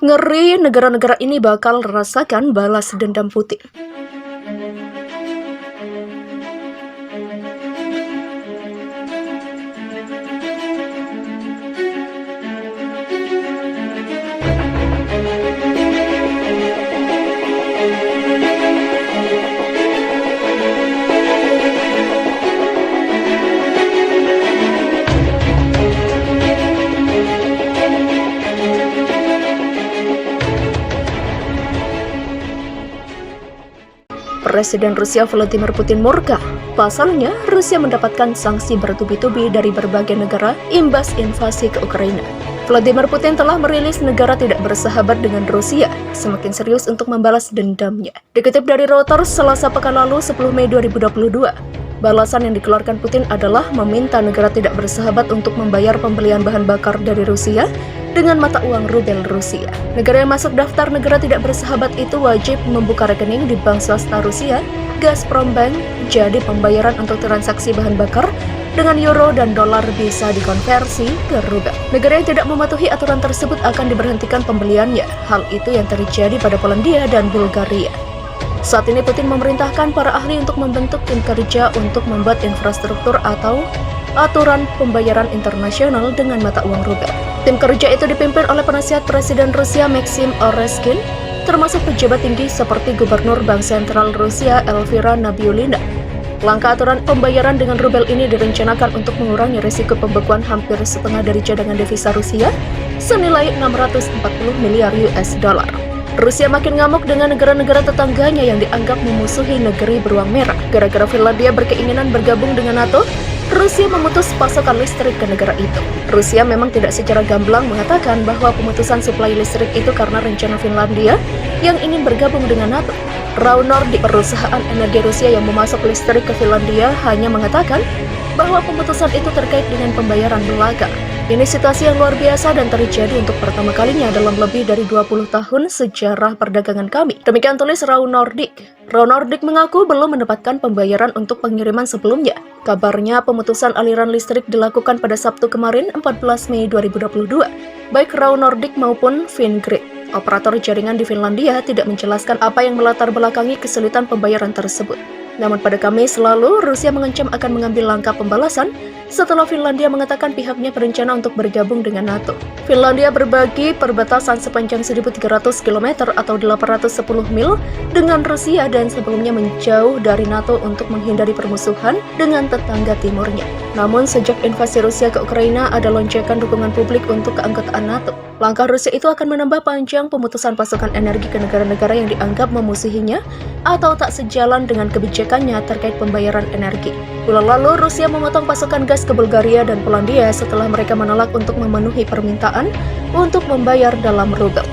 Ngeri, negara-negara ini bakal rasakan balas dendam Putin. Presiden Rusia Vladimir Putin murka. Pasalnya, Rusia mendapatkan sanksi bertubi-tubi dari berbagai negara imbas invasi ke Ukraina. Vladimir Putin telah merilis negara tidak bersahabat dengan Rusia, semakin serius untuk membalas dendamnya. Dikutip dari Reuters Selasa pekan lalu 10 Mei 2022, balasan yang dikeluarkan Putin adalah meminta negara tidak bersahabat untuk membayar pembelian bahan bakar dari Rusia dengan mata uang rubel Rusia. Negara yang masuk daftar negara tidak bersahabat itu wajib membuka rekening di bank swasta Rusia, Gazprom Bank, jadi pembayaran untuk transaksi bahan bakar dengan euro dan dolar bisa dikonversi ke rubel. Negara yang tidak mematuhi aturan tersebut akan diberhentikan pembeliannya. Hal itu yang terjadi pada Polandia dan Bulgaria. Saat ini Putin memerintahkan para ahli untuk membentuk tim kerja untuk membuat infrastruktur atau aturan pembayaran internasional dengan mata uang rubel. Tim kerja itu dipimpin oleh penasihat Presiden Rusia Maxim Oreshkin, termasuk pejabat tinggi seperti Gubernur Bank Sentral Rusia Elvira Nabiullina. Langkah aturan pembayaran dengan rubel ini direncanakan untuk mengurangi risiko pembekuan hampir setengah dari cadangan devisa Rusia senilai 640 miliar US dollar. Rusia makin ngamuk dengan negara-negara tetangganya yang dianggap memusuhi negeri beruang merah. Gara-gara Finlandia berkeinginan bergabung dengan NATO, Rusia memutus pasokan listrik ke negara itu. Rusia memang tidak secara gamblang mengatakan bahwa pemutusan suplai listrik itu karena rencana Finlandia yang ingin bergabung dengan NATO. RAO Nordic, perusahaan energi Rusia yang memasok listrik ke Finlandia, hanya mengatakan bahwa pemutusan itu terkait dengan pembayaran belaka. Ini situasi yang luar biasa dan terjadi untuk pertama kalinya dalam lebih dari 20 tahun sejarah perdagangan kami. Demikian tulis RAO Nordic. RAO Nordic mengaku belum mendapatkan pembayaran untuk pengiriman sebelumnya. Kabarnya pemutusan aliran listrik dilakukan pada Sabtu kemarin 14 Mei 2022. Baik RAO Nordic maupun Fingrid, operator jaringan di Finlandia, tidak menjelaskan apa yang melatar belakangi kesulitan pembayaran tersebut. Namun pada Kamis lalu, Rusia mengancam akan mengambil langkah pembalasan setelah Finlandia mengatakan pihaknya berencana untuk bergabung dengan NATO. Finlandia berbagi perbatasan sepanjang 1.300 km atau 810 mil dengan Rusia dan sebelumnya menjauh dari NATO untuk menghindari permusuhan dengan tetangga timurnya. Namun sejak invasi Rusia ke Ukraina, ada lonjakan dukungan publik untuk keanggotaan NATO. Langkah Rusia itu akan menambah panjang pemutusan pasokan energi ke negara-negara yang dianggap memusuhinya atau tak sejalan dengan kebijakannya terkait pembayaran energi. Bulan lalu, Rusia memotong pasokan gas ke Bulgaria dan Polandia setelah mereka menolak untuk memenuhi permintaan untuk membayar dalam rubel.